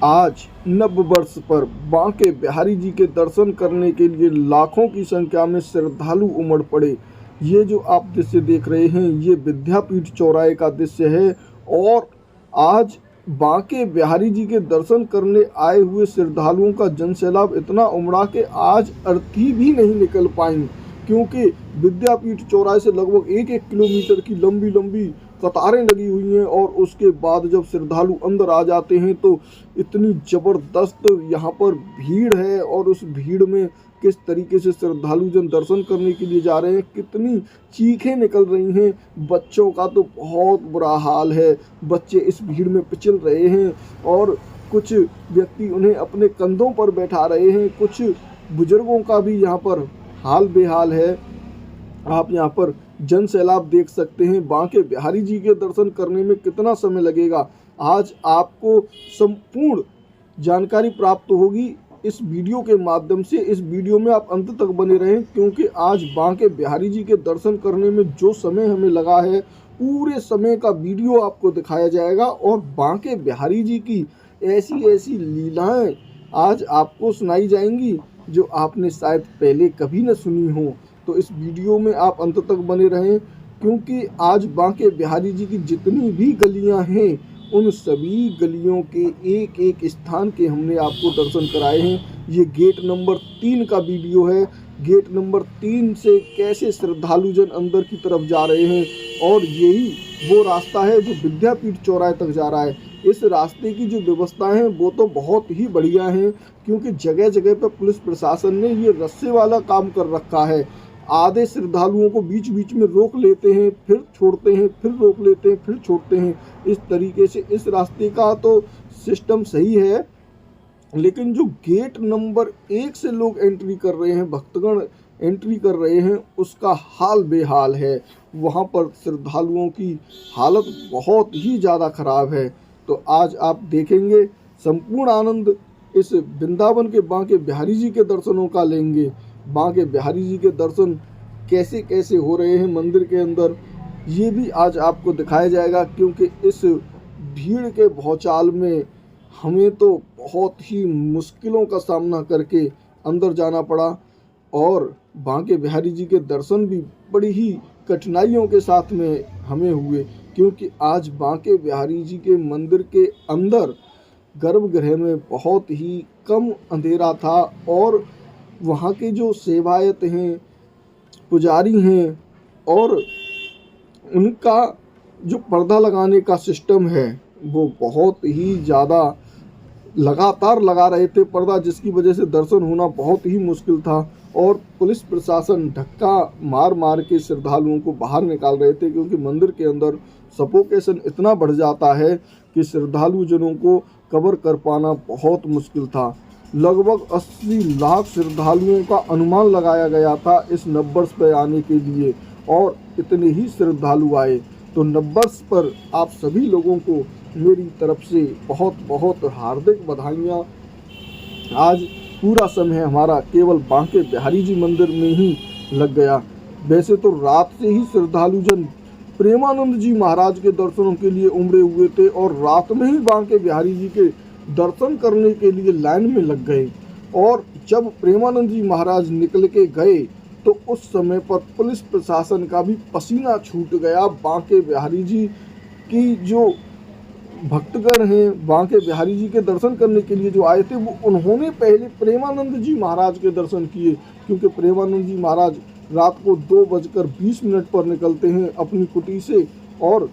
आज नव वर्ष पर बांके बिहारी जी के दर्शन करने के लिए लाखों की संख्या में श्रद्धालु उमड़ पड़े। ये जो आप दृश्य देख रहे हैं ये विद्यापीठ चौराहे का दृश्य है और आज बांके बिहारी जी के दर्शन करने आए हुए श्रद्धालुओं का जनसैलाब इतना उमड़ा कि आज अर्थी भी नहीं निकल पाई, क्योंकि विद्यापीठ चौराहे से लगभग 1-1 किलोमीटर की लंबी लंबी कतारें लगी हुई हैं और उसके बाद जब श्रद्धालु अंदर आ जाते हैं तो इतनी ज़बरदस्त यहाँ पर भीड़ है और उस भीड़ में किस तरीके से श्रद्धालु जन दर्शन करने के लिए जा रहे हैं, कितनी चीखें निकल रही हैं। बच्चों का तो बहुत बुरा हाल है, बच्चे इस भीड़ में पिछल रहे हैं और कुछ व्यक्ति उन्हें अपने कंधों पर बैठा रहे हैं। कुछ बुजुर्गों का भी यहाँ पर हाल बेहाल है। आप यहाँ पर जन सैलाब देख सकते हैं। बांके बिहारी जी के दर्शन करने में कितना समय लगेगा, आज आपको संपूर्ण जानकारी प्राप्त होगी इस वीडियो के माध्यम से। इस वीडियो में आप अंत तक बने रहें, क्योंकि आज बांके बिहारी जी के दर्शन करने में जो समय हमें लगा है पूरे समय का वीडियो आपको दिखाया जाएगा और बांके बिहारी जी की ऐसी ऐसी लीलाएं आज आपको सुनाई जाएंगी जो आपने शायद पहले कभी न सुनी हो। तो इस वीडियो में आप अंत तक बने रहें, क्योंकि आज बांके बिहारी जी की जितनी भी गलियां हैं उन सभी गलियों के एक एक स्थान के हमने आपको दर्शन कराए हैं। ये गेट नंबर 3 का वीडियो है। गेट नंबर 3 से कैसे श्रद्धालु जन अंदर की तरफ जा रहे हैं और यही वो रास्ता है जो विद्यापीठ चौराहे तक जा रहा है। इस रास्ते की जो व्यवस्थाएं हैं वो तो बहुत ही बढ़िया हैं, क्योंकि जगह जगह पर पुलिस प्रशासन ने ये रस्से वाला काम कर रखा है। आधे श्रद्धालुओं को बीच बीच में रोक लेते हैं, फिर छोड़ते हैं, फिर रोक लेते हैं, फिर छोड़ते हैं। इस तरीके से इस रास्ते का तो सिस्टम सही है, लेकिन जो गेट नंबर 1 से लोग एंट्री कर रहे हैं, भक्तगण एंट्री कर रहे हैं, उसका हाल बेहाल है। वहाँ पर श्रद्धालुओं की हालत बहुत ही ज़्यादा खराब है। तो आज आप देखेंगे संपूर्ण आनंद इस वृंदावन के बांके बिहारी जी के दर्शनों का लेंगे। बांके बिहारी जी के दर्शन कैसे कैसे हो रहे हैं मंदिर के अंदर, ये भी आज आपको दिखाया जाएगा, क्योंकि इस भीड़ के भौचाल में हमें तो बहुत ही मुश्किलों का सामना करके अंदर जाना पड़ा और बांके बिहारी जी के दर्शन भी बड़ी ही कठिनाइयों के साथ में हमें हुए, क्योंकि आज बांके बिहारी जी के मंदिर के अंदर गर्भगृह में बहुत ही कम अंधेरा था और वहाँ के जो सेवायत हैं, पुजारी हैं और उनका जो पर्दा लगाने का सिस्टम है वो बहुत ही ज़्यादा लगातार लगा रहे थे पर्दा, जिसकी वजह से दर्शन होना बहुत ही मुश्किल था और पुलिस प्रशासन धक्का मार मार के श्रद्धालुओं को बाहर निकाल रहे थे, क्योंकि मंदिर के अंदर सफोकेशन इतना बढ़ जाता है कि श्रद्धालु जनों को कवर कर पाना बहुत मुश्किल था। लगभग 80 लाख श्रद्धालुओं का अनुमान लगाया गया था इस नववर्ष पर आने के लिए और इतने ही श्रद्धालु आए। तो नववर्ष पर आप सभी लोगों को मेरी तरफ से बहुत बहुत हार्दिक बधाइयाँ। आज पूरा समय हमारा केवल बांके बिहारी जी मंदिर में ही लग गया। वैसे तो रात से ही श्रद्धालु जन प्रेमानंद जी महाराज के दर्शनों के लिए उमड़े हुए थे और रात में ही बांके बिहारी जी के दर्शन करने के लिए लाइन में लग गए और जब प्रेमानंद जी महाराज निकल के गए तो उस समय पर पुलिस प्रशासन का भी पसीना छूट गया। बांके बिहारी जी की जो भक्तगण हैं, बांके बिहारी जी के दर्शन करने के लिए जो आए थे, वो उन्होंने पहले प्रेमानंद जी महाराज के दर्शन किए, क्योंकि प्रेमानंद जी महाराज रात को 2:20 पर निकलते हैं अपनी कुटी से और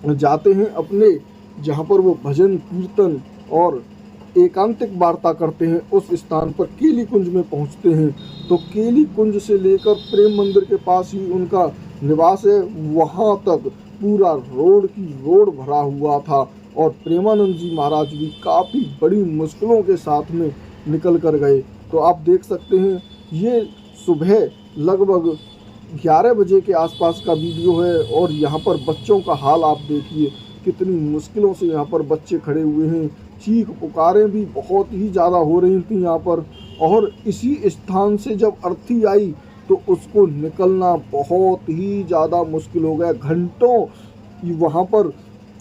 जाते हैं अपने जहाँ पर वो भजन कीर्तन और एकांतिक वार्ता करते हैं, उस स्थान पर केली कुंज में पहुँचते हैं। तो केली कुंज से लेकर प्रेम मंदिर के पास ही उनका निवास है, वहाँ तक पूरा रोड की रोड भरा हुआ था और प्रेमानंद जी महाराज भी काफ़ी बड़ी मुश्किलों के साथ में निकल कर गए। तो आप देख सकते हैं, ये सुबह लगभग 11 बजे के आसपास का वीडियो है और यहाँ पर बच्चों का हाल आप देखिए, कितनी मुश्किलों से यहाँ पर बच्चे खड़े हुए हैं। चीख पुकारें भी बहुत ही ज़्यादा हो रही थी यहाँ पर, और इसी स्थान से जब अर्थी आई तो उसको निकलना बहुत ही ज़्यादा मुश्किल हो गया। घंटों वहाँ पर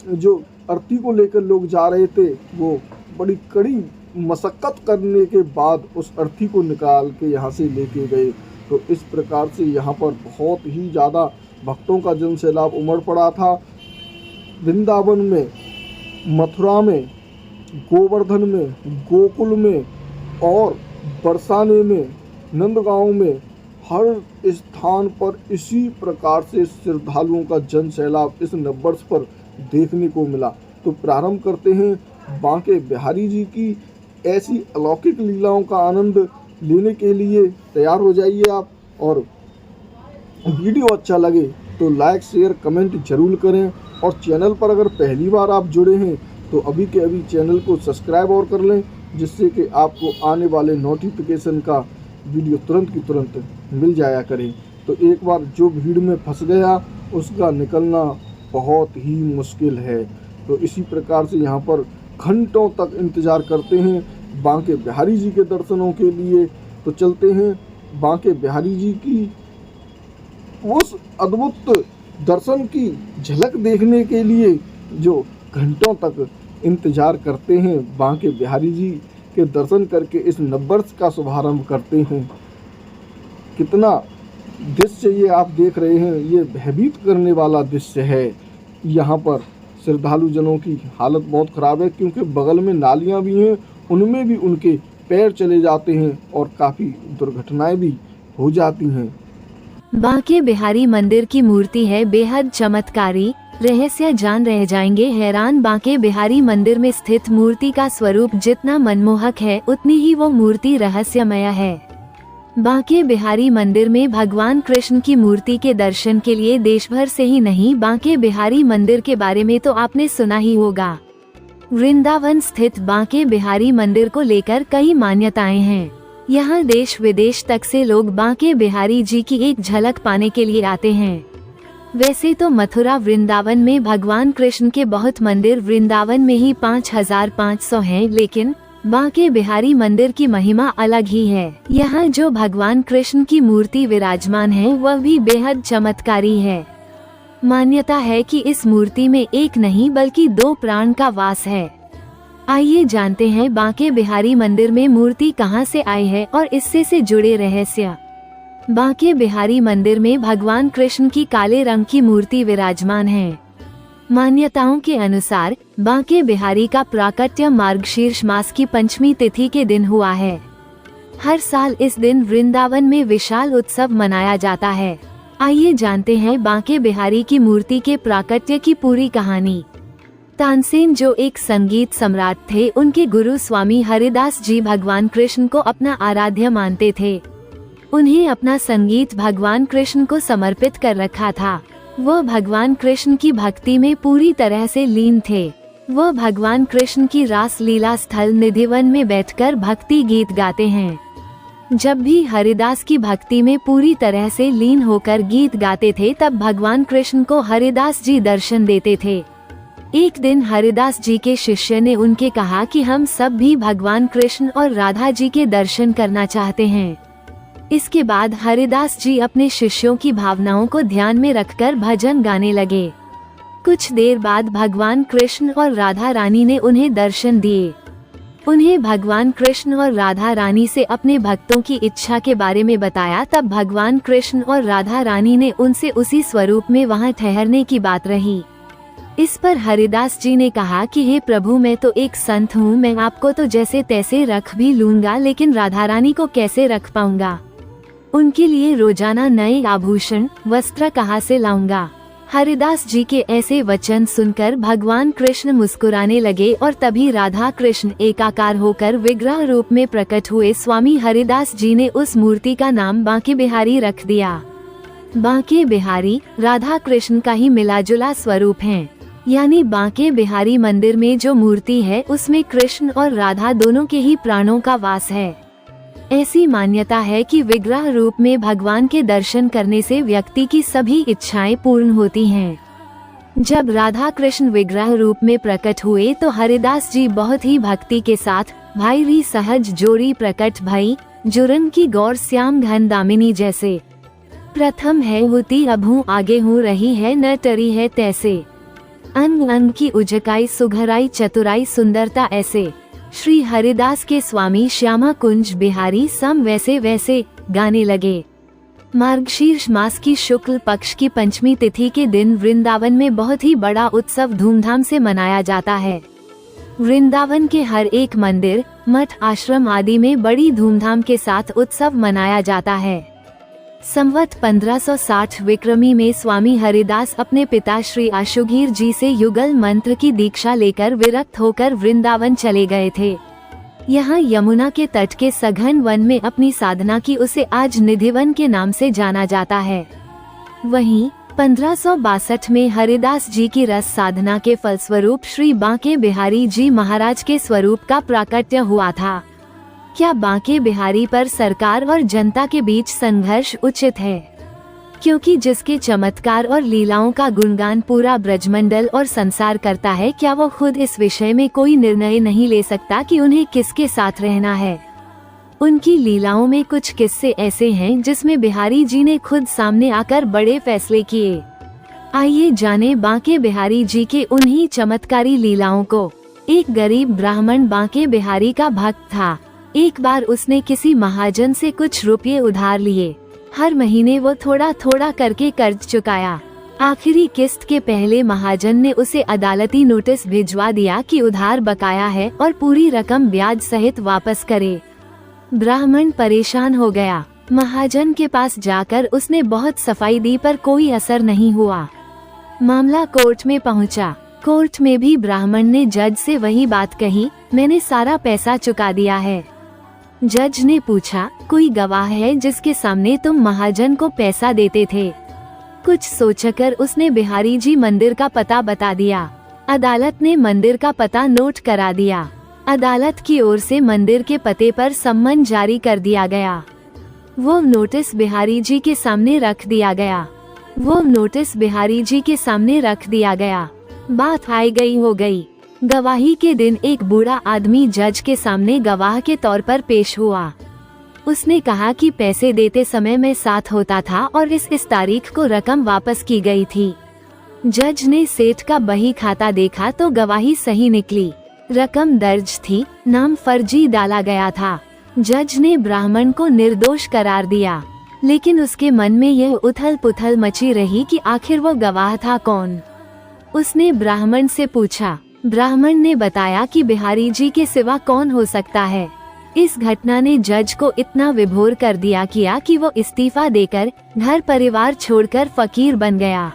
जो अर्थी को लेकर लोग जा रहे थे, वो बड़ी कड़ी मशक्क़त करने के बाद उस अर्थी को निकाल के यहाँ से लेके गए। तो इस प्रकार से यहाँ पर बहुत ही ज़्यादा भक्तों का जन सैलाब उमड़ पड़ा था। वृंदावन में, मथुरा में, गोवर्धन में, गोकुल में और बरसाने में, नंदगांव में, हर स्थान पर इसी प्रकार से श्रद्धालुओं का जन सैलाब इस नववर्ष पर देखने को मिला। तो प्रारंभ करते हैं बांके बिहारी जी की ऐसी अलौकिक लीलाओं का आनंद लेने के लिए तैयार हो जाइए आप। और वीडियो अच्छा लगे तो लाइक शेयर कमेंट जरूर करें, और चैनल पर अगर पहली बार आप जुड़े हैं तो अभी के अभी चैनल को सब्सक्राइब और कर लें, जिससे कि आपको आने वाले नोटिफिकेशन का वीडियो तुरंत की तुरंत मिल जाया करे। तो एक बार जो भीड़ में फंस गया उसका निकलना बहुत ही मुश्किल है। तो इसी प्रकार से यहाँ पर घंटों तक इंतज़ार करते हैं बांके बिहारी जी के दर्शनों के लिए। तो चलते हैं बांके बिहारी जी की उस अद्भुत दर्शन की झलक देखने के लिए जो घंटों तक इंतज़ार करते हैं। बांके बिहारी जी के दर्शन करके इस नववर्ष का शुभारंभ करते हैं। कितना दृश्य ये आप देख रहे हैं, ये भयभीत करने वाला दृश्य है। यहाँ पर श्रद्धालु जनों की हालत बहुत ख़राब है, क्योंकि बगल में नालियाँ भी हैं, उनमें भी उनके पैर चले जाते हैं और काफ़ी दुर्घटनाएं भी हो जाती हैं। बांके बिहारी मंदिर की मूर्ति है बेहद चमत्कारी, रहस्य जान रह जाएंगे हैरान। बांके बिहारी मंदिर में स्थित मूर्ति का स्वरूप जितना मनमोहक है, उतनी ही वो मूर्ति रहस्यमय है। बांके बिहारी मंदिर में भगवान कृष्ण की मूर्ति के दर्शन के लिए देश भर से ही नहीं, बांके बिहारी मंदिर के बारे में तो आपने सुना ही होगा। वृंदावन स्थित बांके बिहारी मंदिर को लेकर कई मान्यताएं हैं। यहाँ देश विदेश तक से लोग बांके बिहारी जी की एक झलक पाने के लिए आते हैं। वैसे तो मथुरा वृंदावन में भगवान कृष्ण के बहुत मंदिर वृंदावन में ही 5500 हैं, लेकिन बांके बिहारी मंदिर की महिमा अलग ही है। यहाँ जो भगवान कृष्ण की मूर्ति विराजमान है वह भी बेहद चमत्कारी है। मान्यता है कि इस मूर्ति में एक नहीं बल्कि 2 प्राण का वास है। आइए जानते हैं बांके बिहारी मंदिर में मूर्ति कहां से आई है और इससे से जुड़े रहस्य। बांके बिहारी मंदिर में भगवान कृष्ण की काले रंग की मूर्ति विराजमान है। मान्यताओं के अनुसार बांके बिहारी का प्राकट्य मार्गशीर्ष मास की पंचमी तिथि के दिन हुआ है। हर साल इस दिन वृंदावन में विशाल उत्सव मनाया जाता है। आइए जानते हैं बांके बिहारी की मूर्ति के प्राकट्य की पूरी कहानी। तानसेन जो एक संगीत सम्राट थे, उनके गुरु स्वामी हरिदास जी भगवान कृष्ण को अपना आराध्य मानते थे। उन्हें अपना संगीत भगवान कृष्ण को समर्पित कर रखा था। वह भगवान कृष्ण की भक्ति में पूरी तरह से लीन थे। वह भगवान कृष्ण की रास लीला स्थल निधिवन में बैठकर भक्ति गीत गाते हैं। जब भी हरिदास की भक्ति में पूरी तरह से लीन होकर गीत गाते थे, तब भगवान कृष्ण को हरिदास जी दर्शन देते थे। एक दिन हरिदास जी के शिष्य ने उनके कहा कि हम सब भी भगवान कृष्ण और राधा जी के दर्शन करना चाहते हैं। इसके बाद हरिदास जी अपने शिष्यों की भावनाओं को ध्यान में रखकर भजन गाने लगे। कुछ देर बाद भगवान कृष्ण और राधा रानी ने उन्हें दर्शन दिए। उन्हें भगवान कृष्ण और राधा रानी से अपने भक्तों की इच्छा के बारे में बताया। तब भगवान कृष्ण और राधा रानी ने उनसे उसी स्वरूप में वहां ठहरने की बात रही। इस पर हरिदास जी ने कहा कि हे प्रभु, मैं तो एक संत हूँ, मैं आपको तो जैसे तैसे रख भी लूंगा, लेकिन राधा रानी को कैसे रख पाऊंगा? उनके लिए रोजाना नए आभूषण वस्त्र कहाँ से लाऊंगा? हरिदास जी के ऐसे वचन सुनकर भगवान कृष्ण मुस्कुराने लगे और तभी राधा कृष्ण एकाकार होकर विग्रह रूप में प्रकट हुए। स्वामी हरिदास जी ने उस मूर्ति का नाम बांके बिहारी रख दिया। बांके बिहारी राधा कृष्ण का ही मिलाजुला स्वरूप है, यानी बांके बिहारी मंदिर में जो मूर्ति है उसमें कृष्ण और राधा दोनों के ही प्राणों का वास है। ऐसी मान्यता है कि विग्रह रूप में भगवान के दर्शन करने से व्यक्ति की सभी इच्छाएं पूर्ण होती हैं। जब राधा कृष्ण विग्रह रूप में प्रकट हुए तो हरिदास जी बहुत ही भक्ति के साथ भाई री सहज जोड़ी प्रकट भई, जुरन की गौर श्याम घन दामिनी जैसे। प्रथम है होती अभू आगे हूँ रही है न टरी है तैसे। अंग अंग की उजकाई सुघराई चतुराई सुंदरता ऐसे। श्री हरिदास के स्वामी श्यामा कुंज बिहारी सम वैसे वैसे गाने लगे। मार्गशीर्ष मास की शुक्ल पक्ष की पंचमी तिथि के दिन वृंदावन में बहुत ही बड़ा उत्सव धूमधाम से मनाया जाता है। वृंदावन के हर एक मंदिर, मठ, आश्रम आदि में बड़ी धूमधाम के साथ उत्सव मनाया जाता है। संवत 1560 विक्रमी में स्वामी हरिदास अपने पिता श्री आशुगीर जी से युगल मंत्र की दीक्षा लेकर विरक्त होकर वृंदावन चले गए थे। यहाँ यमुना के तट के सघन वन में अपनी साधना की उसे आज निधिवन के नाम से जाना जाता है। वहीं 1562 में हरिदास जी की रस साधना के फलस्वरूप श्री बांके बिहारी जी महाराज के स्वरूप का प्राकट्य हुआ था। क्या बांके बिहारी पर सरकार और जनता के बीच संघर्ष उचित है? क्योंकि जिसके चमत्कार और लीलाओं का गुणगान पूरा ब्रजमंडल और संसार करता है, क्या वो खुद इस विषय में कोई निर्णय नहीं ले सकता कि उन्हें किसके साथ रहना है? उनकी लीलाओं में कुछ किस्से ऐसे हैं जिसमें बिहारी जी ने खुद सामने आकर बड़े फैसले किए। आइए जाने बांके बिहारी जी के उन्हीं चमत्कारी लीलाओं को। एक गरीब ब्राह्मण बांके बिहारी का भक्त था। एक बार उसने किसी महाजन से कुछ रुपये उधार लिए। हर महीने वो थोड़ा थोड़ा करके कर्ज चुकाया। आखिरी किस्त के पहले महाजन ने उसे अदालती नोटिस भिजवा दिया कि उधार बकाया है और पूरी रकम ब्याज सहित वापस करे। ब्राह्मण परेशान हो गया। महाजन के पास जाकर उसने बहुत सफाई दी पर कोई असर नहीं हुआ। मामला कोर्ट में पहुंचा। कोर्ट में भी ब्राह्मण ने जज से वही बात कही, मैंने सारा पैसा चुका दिया है। जज ने पूछा, कोई गवाह है जिसके सामने तुम महाजन को पैसा देते थे? कुछ सोचकर उसने बिहारी जी मंदिर का पता बता दिया। अदालत ने मंदिर का पता नोट करा दिया। अदालत की ओर से मंदिर के पते पर सम्मन जारी कर दिया गया। वो नोटिस बिहारी जी के सामने रख दिया गया। बात आई गई हो गई। गवाही के दिन एक बूढ़ा आदमी जज के सामने गवाह के तौर पर पेश हुआ। उसने कहा कि पैसे देते समय मैं साथ होता था और इस तारीख को रकम वापस की गई थी। जज ने सेठ का बही खाता देखा तो गवाही सही निकली। रकम दर्ज थी, नाम फर्जी डाला गया था। जज ने ब्राह्मण को निर्दोष करार दिया, लेकिन उसके मन में यह उथल पुथल मची रही कि आखिर वो गवाह था कौन। उसने ब्राह्मण से पूछा। ब्राह्मण ने बताया कि बिहारी जी के सिवा कौन हो सकता है। इस घटना ने जज को इतना विभोर कर दिया कि वो इस्तीफा देकर घर परिवार छोड़कर फकीर बन गया।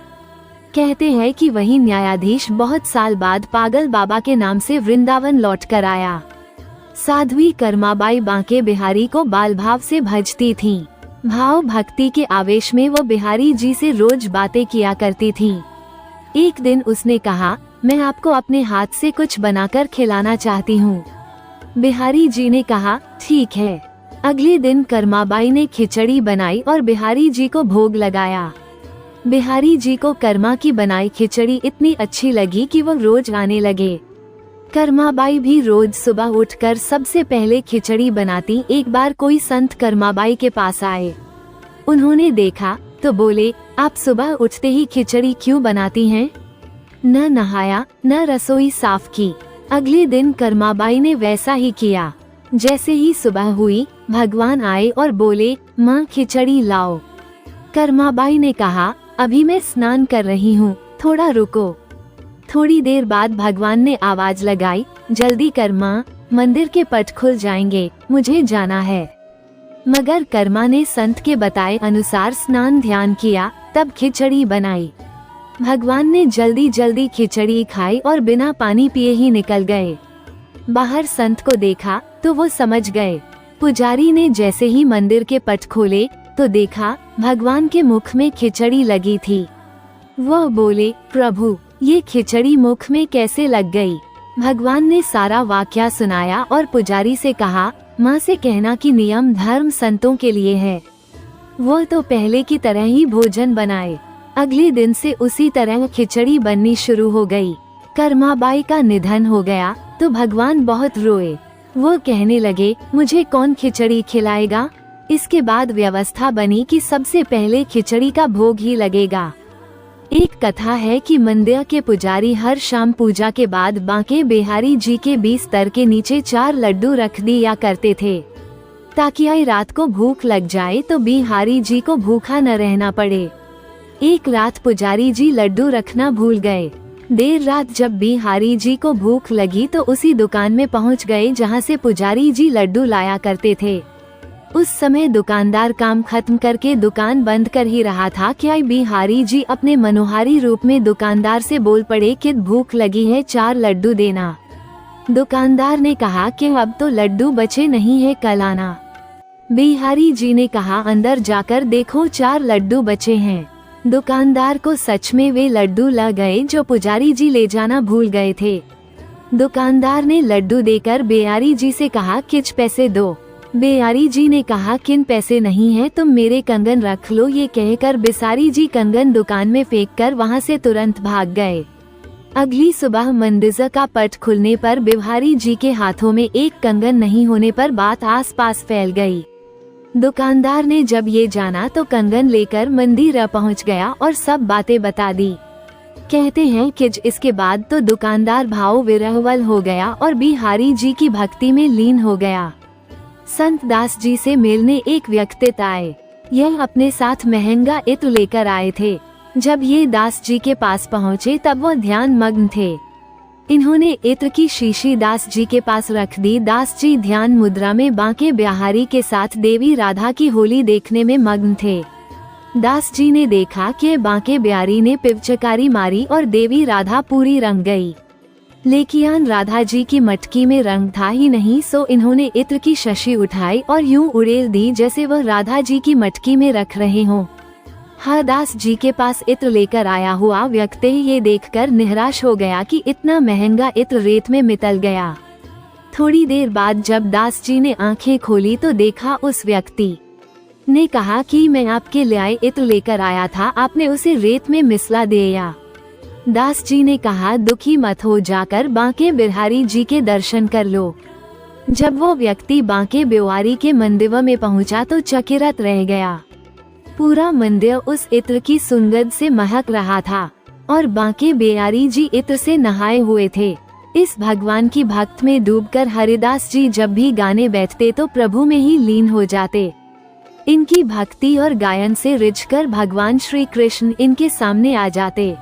कहते हैं कि वही न्यायाधीश बहुत साल बाद पागल बाबा के नाम से वृंदावन लौट कर आया। साध्वी कर्माबाई बांके बिहारी को बाल भाव से भजती थीं। भाव भक्ति के आवेश में वो बिहारी जी से रोज बातें किया करती थीं। एक दिन उसने कहा, मैं आपको अपने हाथ से कुछ बनाकर खिलाना चाहती हूँ। बिहारी जी ने कहा, ठीक है। अगले दिन कर्माबाई ने खिचड़ी बनाई और बिहारी जी को भोग लगाया। बिहारी जी को कर्मा की बनाई खिचड़ी इतनी अच्छी लगी कि वो रोज आने लगे। कर्माबाई भी रोज सुबह उठकर सबसे पहले खिचड़ी बनाती। एक बार कोई संत कर्माबाई के पास आए। उन्होंने देखा तो बोले, आप सुबह उठते ही खिचड़ी क्यों बनाती हैं? न नहाया न रसोई साफ की। अगले दिन कर्माबाई ने वैसा ही किया। जैसे ही सुबह हुई, भगवान आए और बोले, माँ खिचड़ी लाओ। कर्माबाई ने कहा, अभी मैं स्नान कर रही हूँ, थोड़ा रुको। थोड़ी देर बाद भगवान ने आवाज लगाई, जल्दी कर माँ, मंदिर के पट खुल जाएंगे, मुझे जाना है। मगर कर्मा ने संत के बताए अनुसार स्नान ध्यान किया, तब खिचड़ी बनाई। भगवान ने जल्दी जल्दी खिचड़ी खाई और बिना पानी पिए ही निकल गए। बाहर संत को देखा तो वो समझ गए। पुजारी ने जैसे ही मंदिर के पट खोले तो देखा भगवान के मुख में खिचड़ी लगी थी। वह बोले, प्रभु ये खिचड़ी मुख में कैसे लग गई? भगवान ने सारा वाकया सुनाया और पुजारी से कहा, माँ से कहना कि नियम धर्म संतों के लिए है। वो तो पहले की तरह ही भोजन बनाए। अगले दिन से उसी तरह खिचड़ी बननी शुरू हो गई। कर्माबाई का निधन हो गया तो भगवान बहुत रोए। वो कहने लगे, मुझे कौन खिचड़ी खिलाएगा? इसके बाद व्यवस्था बनी कि सबसे पहले खिचड़ी का भोग ही लगेगा। एक कथा है कि मंदिर के पुजारी हर शाम पूजा के बाद बांके बिहारी जी के 20 स्तर के नीचे 4 लड्डू रख दिया करते थे, ताकि आई रात को भूख लग जाए तो बिहारी जी को भूखा न रहना पड़े। एक रात पुजारी जी लड्डू रखना भूल गए। देर रात जब बिहारी जी को भूख लगी तो उसी दुकान में पहुंच गए जहां से पुजारी जी लड्डू लाया करते थे। उस समय दुकानदार काम खत्म करके दुकान बंद कर ही रहा था कि आई बिहारी जी अपने मनोहारी रूप में दुकानदार से बोल पड़े कि भूख लगी है, 4 लड्डू देना। दुकानदार ने कहा कि अब तो लड्डू बचे नहीं है, कल आना। बिहारी जी ने कहा, अंदर जाकर देखो 4 लड्डू बचे हैं। दुकानदार को सच में वे लड्डू लग गए जो पुजारी जी ले जाना भूल गए थे। दुकानदार ने लड्डू देकर बिहारी जी से कहा, कुछ पैसे दो। बिहारी जी ने कहा, किन पैसे नहीं है, तुम मेरे कंगन रख लो। ये कहकर बिहारी जी कंगन दुकान में फेंक कर वहाँ से तुरंत भाग गए। अगली सुबह मंदिर का पट खुलने पर बिहारी जी के हाथों में एक कंगन नहीं होने पर बात आसपास फैल गई। दुकानदार ने जब ये जाना तो कंगन लेकर मंदिर पहुंच गया और सब बातें बता दी। कहते हैं कि इसके बाद तो दुकानदार भाव विरहवल हो गया और बिहारी जी की भक्ति में लीन हो गया। संत दास जी से मिलने एक व्यक्ति आए। यह अपने साथ महंगा इत्र लेकर आए थे। जब ये दास जी के पास पहुँचे तब वह ध्यान मग्न थे। इन्होंने इत्र की शीशी दास जी के पास रख दी। दास जी ध्यान मुद्रा में बांके बिहारी के साथ देवी राधा की होली देखने में मग्न थे। दास जी ने देखा कि बांके बिहारी ने पिचकारी मारी और देवी राधा पूरी रंग गई, लेकिन राधा जी की मटकी में रंग था ही नहीं। सो इन्होंने इत्र की शीशी उठाई और यूं उड़ेल दी जैसे वह राधा जी की मटकी में रख रहे हों। दास जी के पास इत्र लेकर आया हुआ व्यक्ति ये देखकर निराश हो गया कि इतना महंगा इत्र रेत में मितल गया। थोड़ी देर बाद जब दास जी ने आंखें खोली तो देखा उस व्यक्ति ने कहा कि मैं आपके लिए इत्र लेकर आया था, आपने उसे रेत में मिसला दिया। दास जी ने कहा, दुखी मत हो, जाकर बांके बिहारी जी के दर्शन कर लो। जब वो व्यक्ति बांके बिहारी के मंदिर में पहुंचा तो चकित रह गया। पूरा मंदिर उस इत्र की सुगंध से महक रहा था और बांके बिहारी जी इत्र से नहाए हुए थे। इस भगवान की भक्त में डूबकर हरिदास जी जब भी गाने बैठते तो प्रभु में ही लीन हो जाते। इनकी भक्ति और गायन से रिझकर भगवान श्री कृष्ण इनके सामने आ जाते।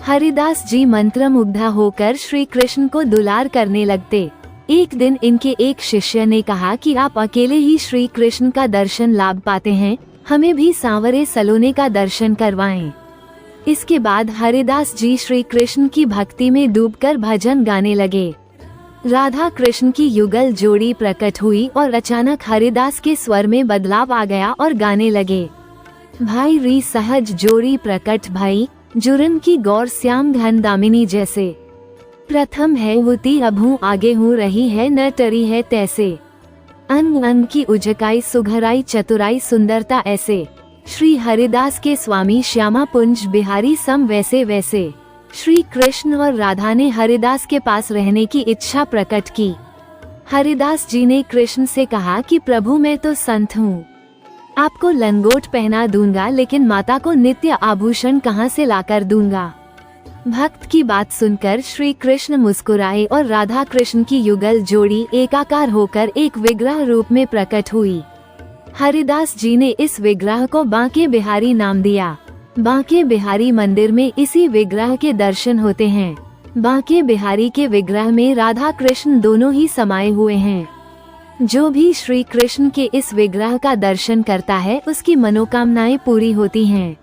हरिदास जी मंत्रमुग्ध होकर श्री कृष्ण को दुलार करने लगते। एक दिन इनके एक शिष्य ने कहा कि आप अकेले ही श्री कृष्ण का दर्शन लाभ पाते हैं, हमें भी सांवरे सलोने का दर्शन करवाएं। इसके बाद हरिदास जी श्री कृष्ण की भक्ति में डूबकर भजन गाने लगे। राधा कृष्ण की युगल जोड़ी प्रकट हुई और अचानक हरिदास के स्वर में बदलाव आ गया और गाने लगे, भाई री सहज जोड़ी प्रकट भई, जुरन की गौर श्याम घन दामिनी जैसे। प्रथम है होती अभू आगे हूँ रही है न टरी है तैसे। अंग अंग की उजकाई सुघराई चतुराई सुंदरता ऐसे। श्री हरिदास के स्वामी श्यामा पुंज बिहारी सम वैसे वैसे। श्री कृष्ण और राधा ने हरिदास के पास रहने की इच्छा प्रकट की। हरिदास जी ने कृष्ण से कहा कि प्रभु मैं तो संत हूँ, आपको लंगोट पहना दूंगा, लेकिन माता को नित्य आभूषण कहाँ से लाकर दूंगा। भक्त की बात सुनकर श्री कृष्ण मुस्कुराए और राधा कृष्ण की युगल जोड़ी एकाकार होकर एक विग्रह रूप में प्रकट हुई। हरिदास जी ने इस विग्रह को बांके बिहारी नाम दिया। बांके बिहारी मंदिर में इसी विग्रह के दर्शन होते हैं। बांके बिहारी के विग्रह में राधा कृष्ण दोनों ही समाये हुए हैं। जो भी श्री कृष्ण के इस विग्रह का दर्शन करता है उसकी मनोकामनाएं पूरी होती हैं।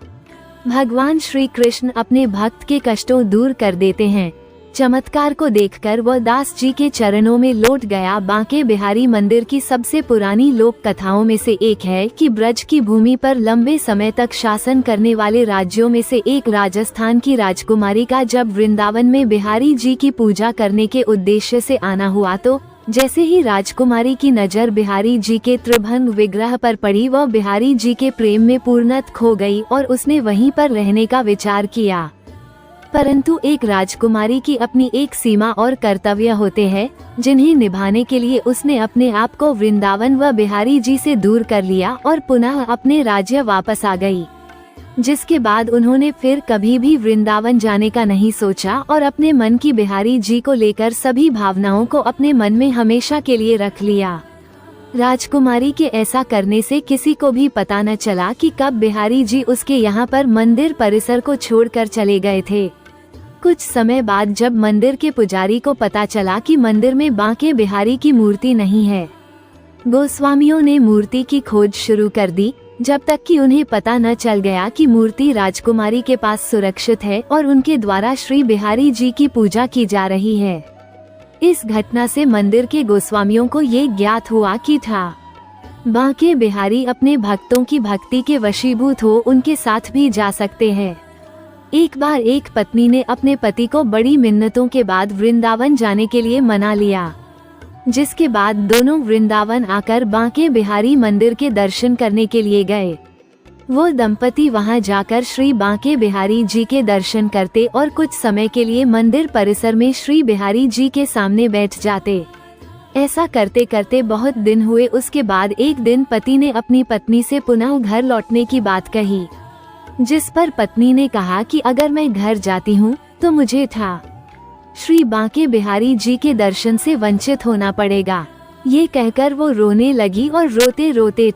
भगवान श्री कृष्ण अपने भक्त के कष्टों दूर कर देते हैं। चमत्कार को देखकर वह दास जी के चरणों में लौट गया। बांके बिहारी मंदिर की सबसे पुरानी लोक कथाओं में से एक है कि ब्रज की भूमि पर लंबे समय तक शासन करने वाले राज्यों में से एक राजस्थान की राजकुमारी का जब वृंदावन में बिहारी जी की पूजा करने के उद्देश्य से आना हुआ, तो जैसे ही राजकुमारी की नजर बिहारी जी के त्रिभंग विग्रह पर पड़ी, वह बिहारी जी के प्रेम में पूर्णतः खो गई और उसने वहीं पर रहने का विचार किया। परंतु एक राजकुमारी की अपनी एक सीमा और कर्तव्य होते हैं, जिन्हें निभाने के लिए उसने अपने आप को वृंदावन व बिहारी जी से दूर कर लिया और पुनः अपने राज्य वापस आ गई। जिसके बाद उन्होंने फिर कभी भी वृंदावन जाने का नहीं सोचा और अपने मन की बिहारी जी को लेकर सभी भावनाओं को अपने मन में हमेशा के लिए रख लिया। राजकुमारी के ऐसा करने से किसी को भी पता न चला कि कब बिहारी जी उसके यहाँ पर मंदिर परिसर को छोड़कर चले गए थे। कुछ समय बाद जब मंदिर के पुजारी को पता चला कि मंदिर में बांके बिहारी की मूर्ति नहीं है, गोस्वामियों ने मूर्ति की खोज शुरू कर दी, जब तक कि उन्हें पता न चल गया कि मूर्ति राजकुमारी के पास सुरक्षित है और उनके द्वारा श्री बिहारी जी की पूजा की जा रही है। इस घटना से मंदिर के गोस्वामियों को ये ज्ञात हुआ कि बांके बिहारी अपने भक्तों की भक्ति के वशीभूत हो उनके साथ भी जा सकते हैं। एक बार एक पत्नी ने अपने पति को बड़ी मिन्नतों के बाद वृंदावन जाने के लिए मना लिया, जिसके बाद दोनों वृंदावन आकर बांके बिहारी मंदिर के दर्शन करने के लिए गए। वो दंपति वहां जाकर श्री बांके बिहारी जी के दर्शन करते और कुछ समय के लिए मंदिर परिसर में श्री बिहारी जी के सामने बैठ जाते। ऐसा करते करते बहुत दिन हुए। उसके बाद एक दिन पति ने अपनी पत्नी से पुनः घर लौटने की बात कही, जिस पर पत्नी ने कहा कि अगर मैं घर जाती हूँ तो मुझे श्री बांके बिहारी जी के दर्शन से वंचित होना पड़ेगा। ये कहकर वो रोने लगी और रोते रोते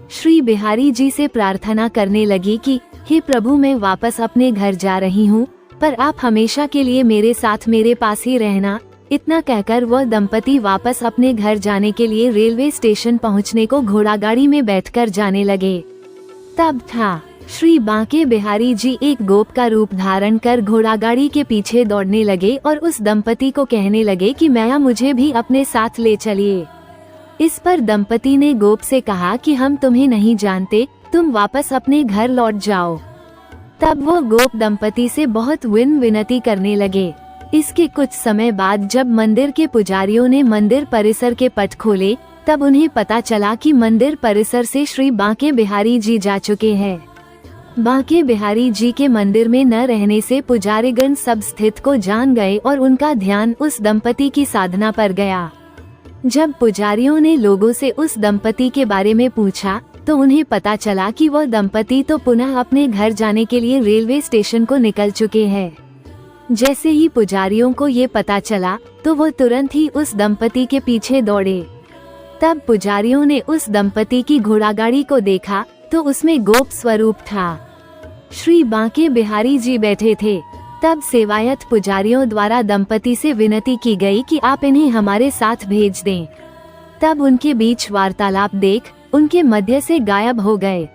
श्री बिहारी जी से प्रार्थना करने लगी कि हे प्रभु, मैं वापस अपने घर जा रही हूँ, पर आप हमेशा के लिए मेरे साथ मेरे पास ही रहना। इतना कहकर वह दंपति वापस अपने घर जाने के लिए रेलवे स्टेशन पहुँचने को घोड़ागाड़ी में बैठकर जाने लगे। तब श्री बांके बिहारी जी एक गोप का रूप धारण कर घोड़ागाड़ी के पीछे दौड़ने लगे और उस दंपति को कहने लगे कि मैया, मुझे भी अपने साथ ले चलिए। इस पर दंपति ने गोप से कहा कि हम तुम्हें नहीं जानते, तुम वापस अपने घर लौट जाओ। तब वो गोप दंपति से बहुत विनती करने लगे। इसके कुछ समय बाद जब मंदिर के पुजारियों ने मंदिर परिसर के पट खोले, तब उन्हें पता चला कि मंदिर परिसर से श्री बांके बिहारी जी जा चुके हैं। बांके बिहारी जी के मंदिर में न रहने से पुजारीगण सब स्थिति को जान गए और उनका ध्यान उस दंपति की साधना पर गया। जब पुजारियों ने लोगों से उस दंपति के बारे में पूछा, तो उन्हें पता चला कि वह दंपति तो पुनः अपने घर जाने के लिए रेलवे स्टेशन को निकल चुके हैं। जैसे ही पुजारियों को ये पता चला, तो वो तुरंत ही उस दंपति के पीछे दौड़े। तब पुजारियों ने उस दंपति की घोड़ागाड़ी को देखा, तो उसमें गोप स्वरूप श्री बांके बिहारी जी बैठे थे। तब सेवायत पुजारियों द्वारा दंपति से विनती की गई कि आप इन्हें हमारे साथ भेज दें। तब उनके बीच वार्तालाप देख उनके मध्य से गायब हो गए।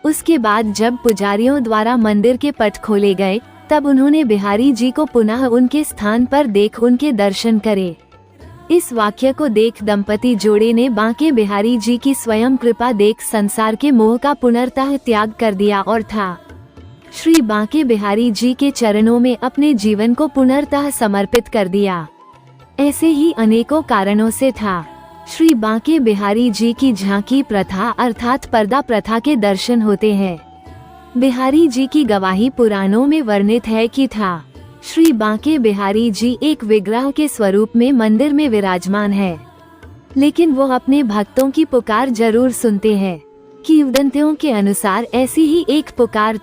उसके बाद जब पुजारियों द्वारा मंदिर के पट खोले गए, तब उन्होंने बिहारी जी को पुनः उनके स्थान पर देख उनके दर्शन करे। इस वाक्य को देख दंपति जोड़े ने बांके बिहारी जी की स्वयं कृपा देख संसार के मोह का पुनर्तः त्याग कर दिया और श्री बांके बिहारी जी के चरणों में अपने जीवन को पुनर्तः समर्पित कर दिया। ऐसे ही अनेकों कारणों से श्री बांके बिहारी जी की झांकी प्रथा अर्थात पर्दा प्रथा के दर्शन होते हैं। बिहारी जी की गवाही पुराणों में वर्णित है कि श्री बांके बिहारी जी एक विग्रह के स्वरूप में मंदिर में विराजमान है, लेकिन वो अपने भक्तों की पुकार जरूर सुनते हैं। किंवदंतियों के अनुसार ऐसी ही एक पुकार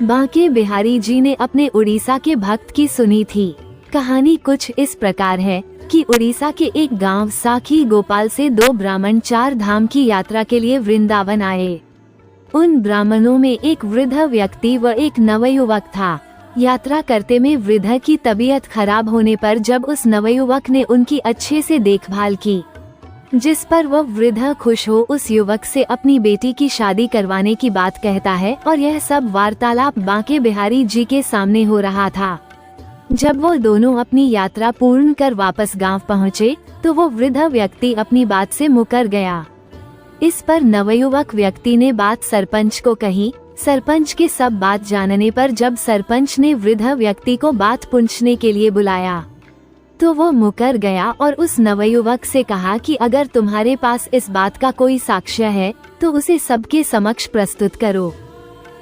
बांके बिहारी जी ने अपने उड़ीसा के भक्त की सुनी थी। कहानी कुछ इस प्रकार है कि उड़ीसा के एक गांव साखी गोपाल से 2 ब्राह्मण 4 धाम की यात्रा के लिए वृंदावन आए। उन ब्राह्मणों में एक वृद्ध व्यक्ति व एक नवयुवक था। यात्रा करते में वृद्ध की तबीयत खराब होने पर जब उस नवयुवक ने उनकी अच्छे से देखभाल की, जिस पर वह वृद्ध खुश हो उस युवक से अपनी बेटी की शादी करवाने की बात कहता है और यह सब वार्तालाप बांके बिहारी जी के सामने हो रहा था। जब वो दोनों अपनी यात्रा पूर्ण कर वापस गांव पहुँचे तो वो वृद्ध व्यक्ति अपनी बात से मुकर गया। इस पर नवयुवक व्यक्ति ने बात सरपंच को कही। सरपंच के सब बात जानने पर जब सरपंच ने वृद्ध व्यक्ति को बात पूछने के लिए बुलाया तो वो मुकर गया और उस नवयुवक से कहा कि अगर तुम्हारे पास इस बात का कोई साक्ष्य है तो उसे सबके समक्ष प्रस्तुत करो।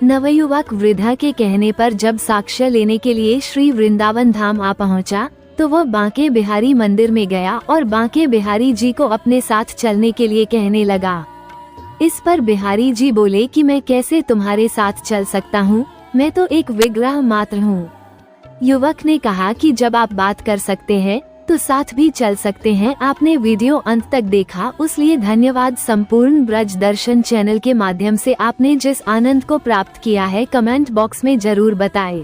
नवयुवक वृद्ध के कहने पर जब साक्ष्य लेने के लिए श्री वृंदावन धाम आ पहुंचा तो वह बांके बिहारी मंदिर में गया और बांके बिहारी जी को अपने साथ चलने के लिए कहने लगा। इस पर बिहारी जी बोले कि मैं कैसे तुम्हारे साथ चल सकता हूँ, मैं तो एक विग्रह मात्र हूँ। युवक ने कहा कि जब आप बात कर सकते हैं तो साथ भी चल सकते हैं। आपने वीडियो अंत तक देखा उसलिए धन्यवाद। संपूर्ण ब्रज दर्शन चैनल के माध्यम से आपने जिस आनंद को प्राप्त किया है कमेंट बॉक्स में जरूर बताएं।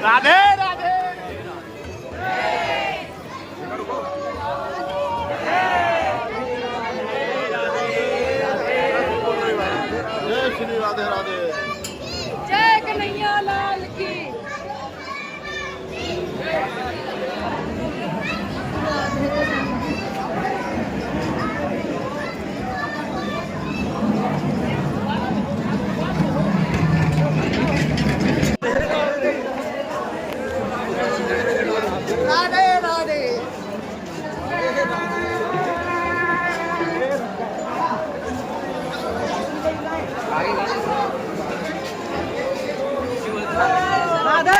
राधे राधे। जय श्री राधे राधे। जय कन्हैया लाल की। राधे राधे। राधे।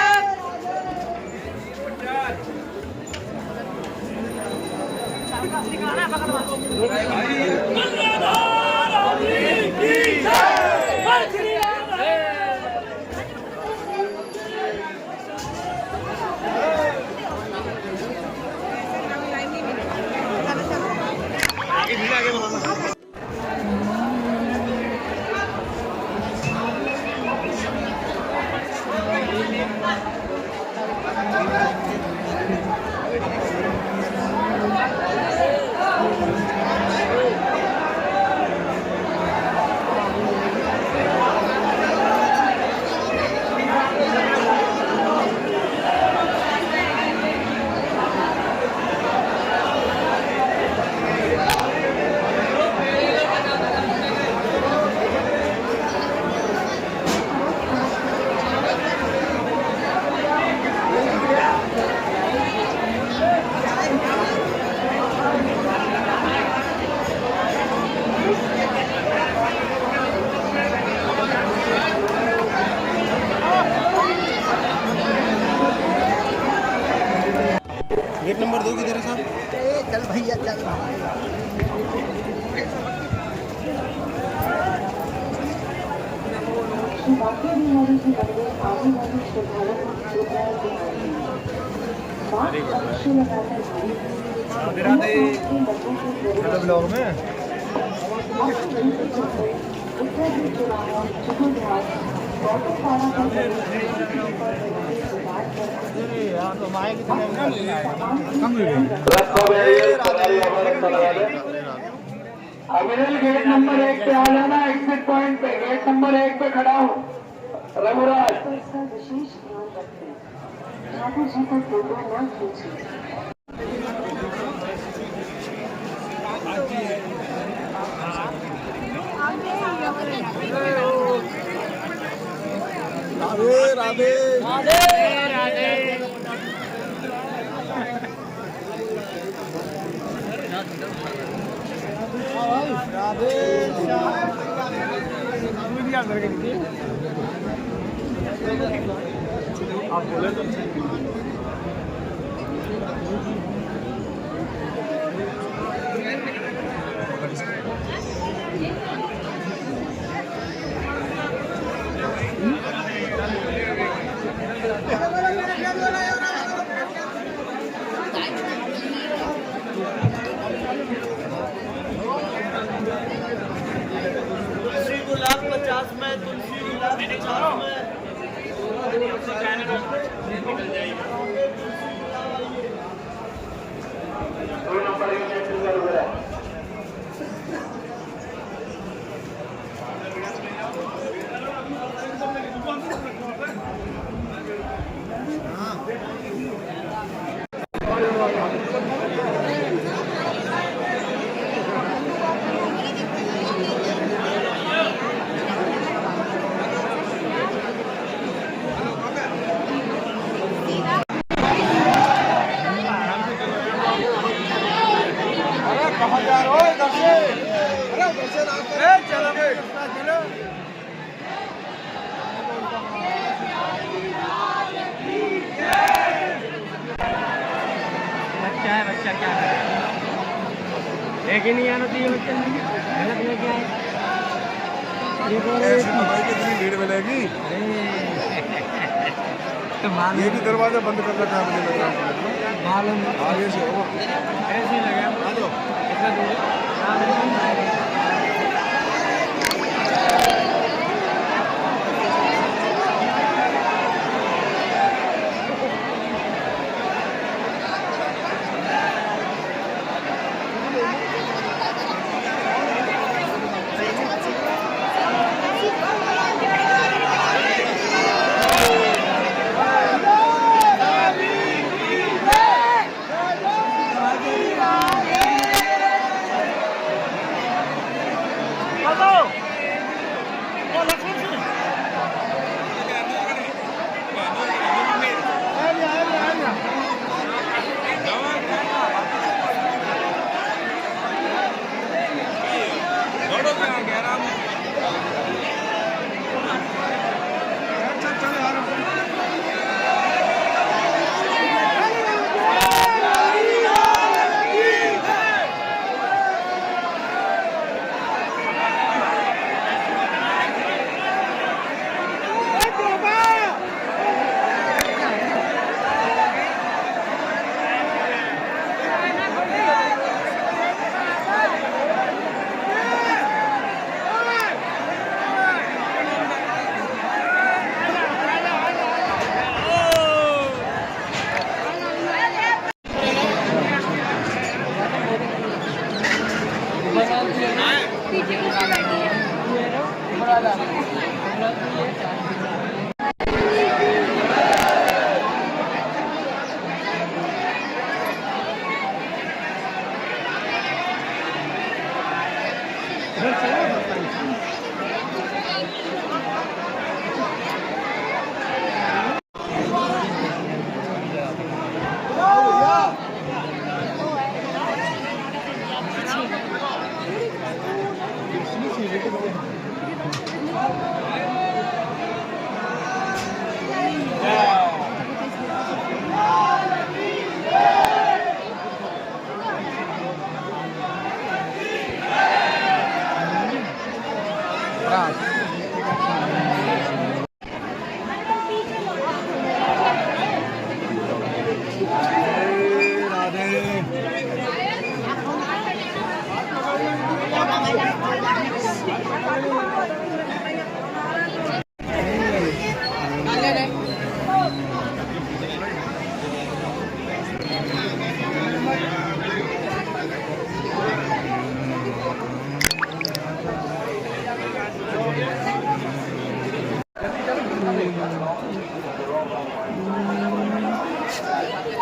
गेट नंबर 2 किधर है साहब? चल भैया चल। राधे राधे। ब्लॉग में अभिनल गेट नंबर 1 पे आ जाना। एग्जिट पॉइंट पे गेट नंबर 1 पे खड़ा हूँ। रघुराज विशेष ध्यान रखें, ठाकुर जी को फोटो न खींचे। राधे राधे। राधे राधे। आप बोले तो 50 में तुलसी 50 में दो नंबर यूनिट जरूर है बच्चा क्या है लेकिन नहीं आना चाहिए बच्चा गलत लेके आए ऐसी दवाई कितनी भीड़ मिलेगी ये भी दरवाजा बंद कर रखा है मुझे लग रहा है मालूम आगे से होगा ऐसे ही लगा आ जाओ कितना दूर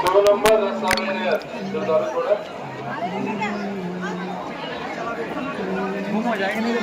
दो नंबर सामने गुरुद्वारा थोड़ा हो जाएगा नहीं